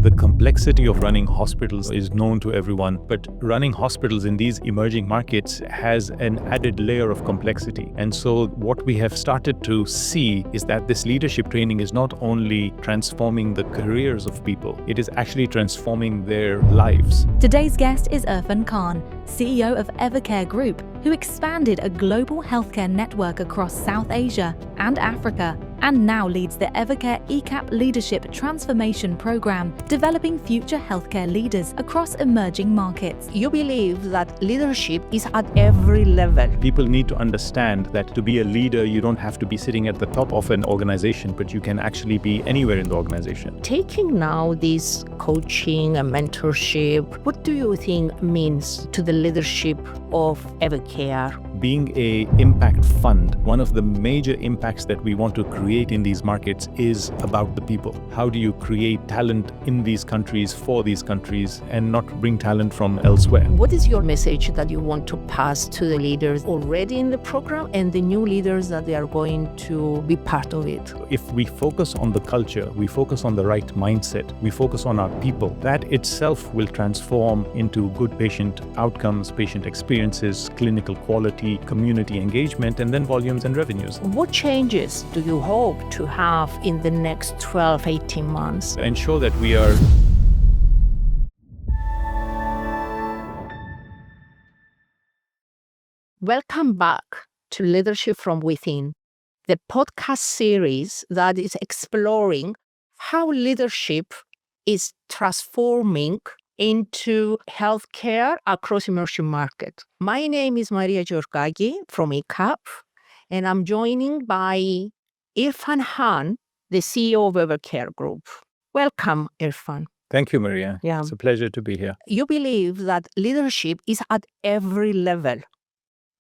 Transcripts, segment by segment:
The complexity of running hospitals is known to everyone, but running hospitals in these emerging markets has an added layer of complexity. And so what we have started to see is that this leadership training is not only transforming the careers of people, it is actually transforming their lives. Today's guest is Irfan Khan, CEO of Evercare Group, who expanded a global healthcare network across South Asia and Africa, and now leads the Evercare ecap Leadership Transformation Program, developing future healthcare leaders across emerging markets. You believe that leadership is at every level. People need to understand that to be a leader, you don't have to be sitting at the top of an organization, but you can actually be anywhere in the organization. Taking now this coaching and mentorship, what do you think means to the leadership of Evercare? Being a impact fund, one of the major impacts that we want to create in these markets is about the people. How do you create talent in these countries for these countries and not bring talent from elsewhere? What is your message that you want to pass to the leaders already in the program and the new leaders that they are going to be part of it? If we focus on the culture, we focus on the right mindset, we focus on our people, that itself will transform into good patient outcomes, patient experiences, clinical quality, community engagement, and then volumes and revenues. What changes do you hope to have in the next 12, 18 months? Ensure that we are Welcome back to Leadership from Within, the podcast series that is exploring how leadership is transforming into healthcare across emerging markets. My name is Maria Georgaki from ecap, and I'm joining by Irfan Khan, the CEO of Evercare Group. Welcome, Irfan. Thank you, Maria. Yeah. It's a pleasure to be here. You believe that leadership is at every level.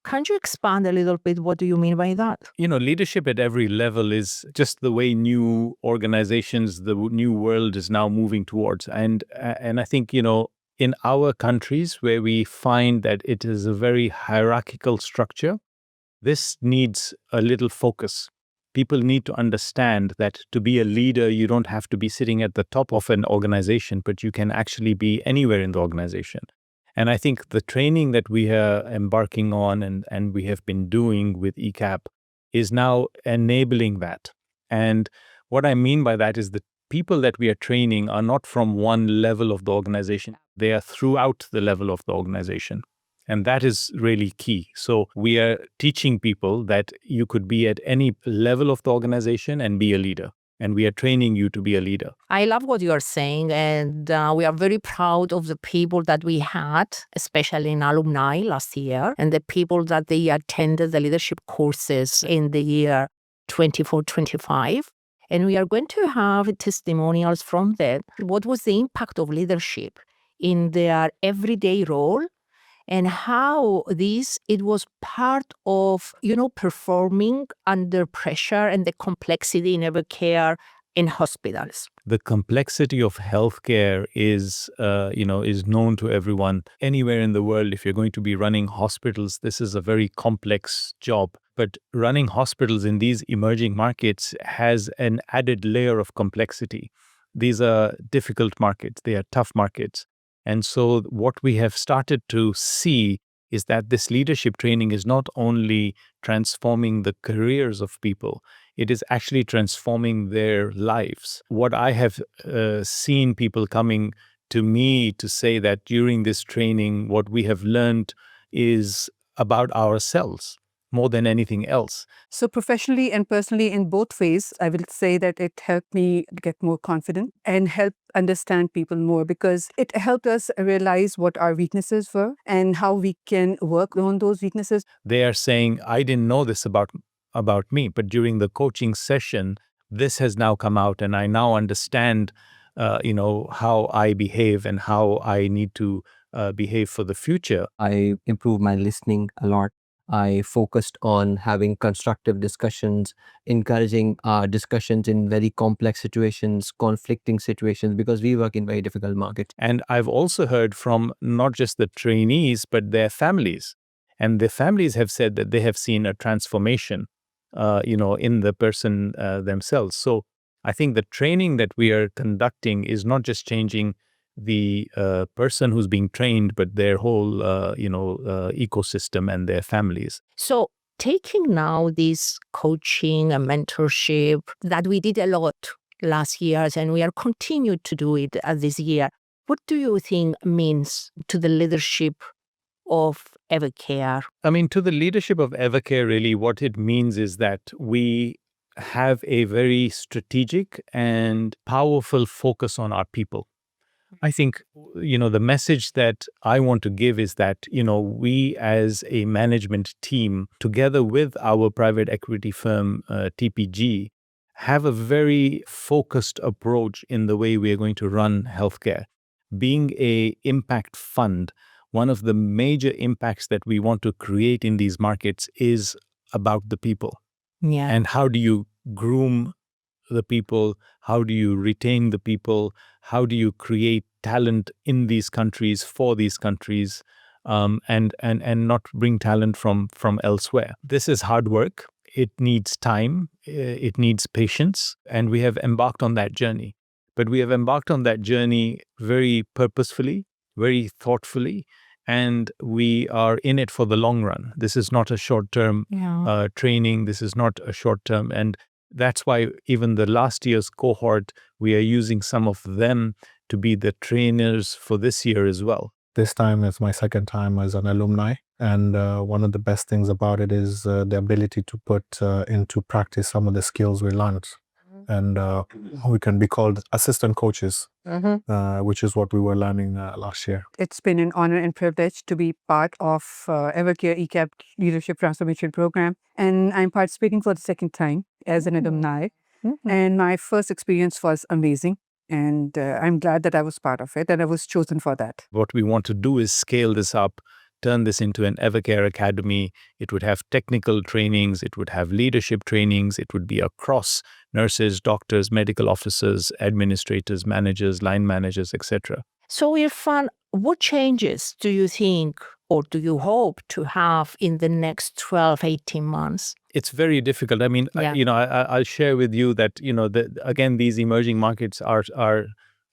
Can you expand a little bit? What do you mean by that? Leadership at every level is just the way new organizations, the new world is now moving towards. And I think, in our countries where we find that it is a very hierarchical structure, this needs a little focus. People need to understand that to be a leader, you don't have to be sitting at the top of an organization, but you can actually be anywhere in the organization. And I think the training that we are embarking on and we have been doing with ecap is now enabling that. And what I mean by that is the people that we are training are not from one level of the organization. They are throughout the level of the organization. And that is really key. So we are teaching people that you could be at any level of the organization and be a leader. And we are training you to be a leader. I love what you are saying, and we are very proud of the people that we had, especially in alumni last year, and the people that they attended the leadership courses in the year 24-25. And we are going to have testimonials from them. What was the impact of leadership in their everyday role? And how it was part of, performing under pressure and the complexity in Evercare in hospitals. The complexity of healthcare is known to everyone. Anywhere in the world, if you're going to be running hospitals, this is a very complex job. But running hospitals in these emerging markets has an added layer of complexity. These are difficult markets. They are tough markets. And so what we have started to see is that this leadership training is not only transforming the careers of people, it is actually transforming their lives. What I have seen people coming to me to say that during this training, what we have learned is about ourselves more than anything else. So professionally and personally in both ways, I will say that it helped me get more confident and help understand people more, because it helped us realize what our weaknesses were and how we can work on those weaknesses. They are saying, I didn't know this about me, but during the coaching session, this has now come out and I now understand, how I behave and how I need to behave for the future. I improved my listening a lot. I focused on having constructive discussions, encouraging discussions in very complex situations, conflicting situations, because we work in very difficult markets. And I've also heard from not just the trainees, but their families. And the families have said that they have seen a transformation, in the person themselves. So I think the training that we are conducting is not just changing the person who's being trained, but their whole, ecosystem and their families. So, taking now this coaching and mentorship that we did a lot last year and we are continued to do it this year, what do you think means to the leadership of Evercare? I mean, to the leadership of Evercare, really, what it means is that we have a very strategic and powerful focus on our people. I think, the message that I want to give is that, we as a management team, together with our private equity firm, TPG, have a very focused approach in the way we are going to run healthcare. Being a impact fund, one of the major impacts that we want to create in these markets is about the people. Yeah. And how do you groom the people? How do you retain the people? How do you create talent in these countries for these countries, and not bring talent from elsewhere? This is hard work. It needs time. It needs patience, and we have embarked on that journey. But we have embarked on that journey very purposefully, very thoughtfully, and we are in it for the long run. This is not a short-term training. This is not a short-term, and that's why even the last year's cohort, we are using some of them to be the trainers for this year as well. This time is my second time as an alumni. And one of the best things about it is the ability to put into practice some of the skills we learned. And we can be called assistant coaches, which is what we were learning last year. It's been an honor and privilege to be part of Evercare ecap Leadership Transformation Program. And I'm participating for the second time as an alumni. And my first experience was amazing. And I'm glad that I was part of it and I was chosen for that. What we want to do is scale this up, turn this into an Evercare Academy. It would have technical trainings, it would have leadership trainings, it would be across nurses, doctors, medical officers, administrators, managers, line managers, etc. So, Irfan, what changes do you think or do you hope to have in the next 12, 18 months? It's very difficult. I mean, I'll share with you that, again, these emerging markets are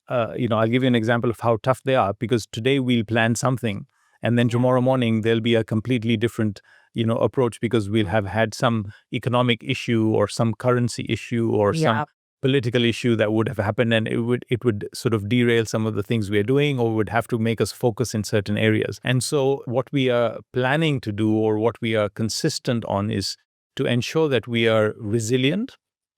I'll give you an example of how tough they are, because today we'll plan something and then tomorrow morning there'll be a completely different, approach, because we'll have had some economic issue or some currency issue or some political issue that would have happened, and it would sort of derail some of the things we are doing, or would have to make us focus in certain areas. And so what we are planning to do, or what we are consistent on, is to ensure that we are resilient.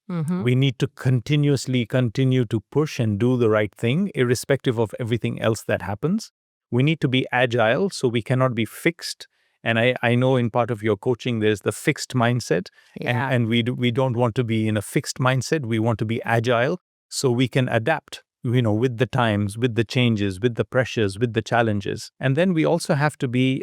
We need to continue to push and do the right thing, irrespective of everything else that happens. We need to be agile, so we cannot be fixed. And I know in part of your coaching, there's the fixed mindset, and we don't want to be in a fixed mindset. We want to be agile, so we can adapt, with the times, with the changes, with the pressures, with the challenges. And then we also have to be,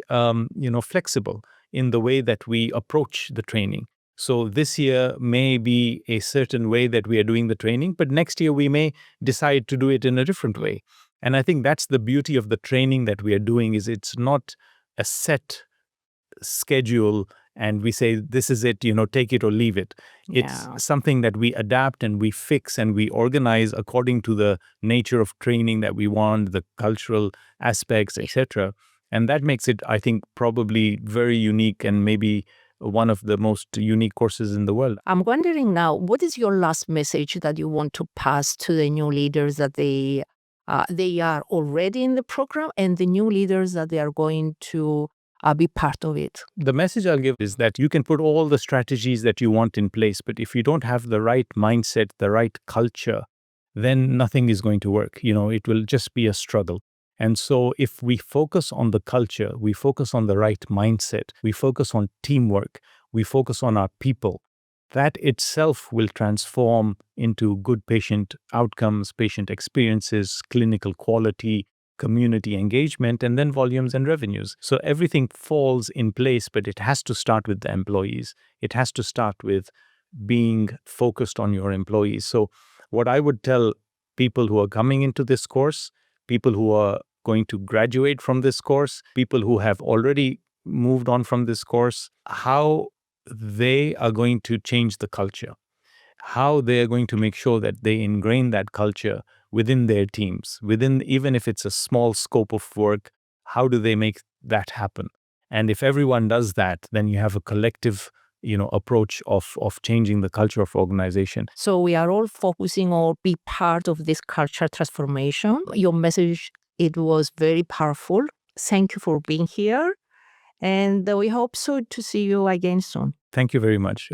flexible in the way that we approach the training. So this year may be a certain way that we are doing the training, but next year we may decide to do it in a different way. And I think that's the beauty of the training that we are doing, is it's not a set schedule and we say, this is it, take it or leave it. It's something that we adapt and we fix and we organize according to the nature of training that we want, the cultural aspects, etc. And that makes it, I think, probably very unique and maybe one of the most unique courses in the world. I'm wondering now, what is your last message that you want to pass to the new leaders that they are already in the program and the new leaders that they are going to be part of it? The message I'll give is that you can put all the strategies that you want in place, but if you don't have the right mindset, the right culture, then nothing is going to work. It will just be a struggle. And so if we focus on the culture, we focus on the right mindset, we focus on teamwork, we focus on our people, that itself will transform into good patient outcomes, patient experiences, clinical quality, community engagement, and then volumes and revenues. So everything falls in place, but it has to start with the employees. It has to start with being focused on your employees. So what I would tell people who are coming into this course, people who are going to graduate from this course, people who have already moved on from this course, how they are going to change the culture. how they are going to make sure that they ingrain that culture within their teams, within, even if it's a small scope of work, how do they make that happen? And if everyone does that, then you have a collective, approach of changing the culture of organization. So we are all focusing on be part of this culture transformation. Your message, it was very powerful. Thank you for being here. And we hope so to see you again soon. Thank you very much.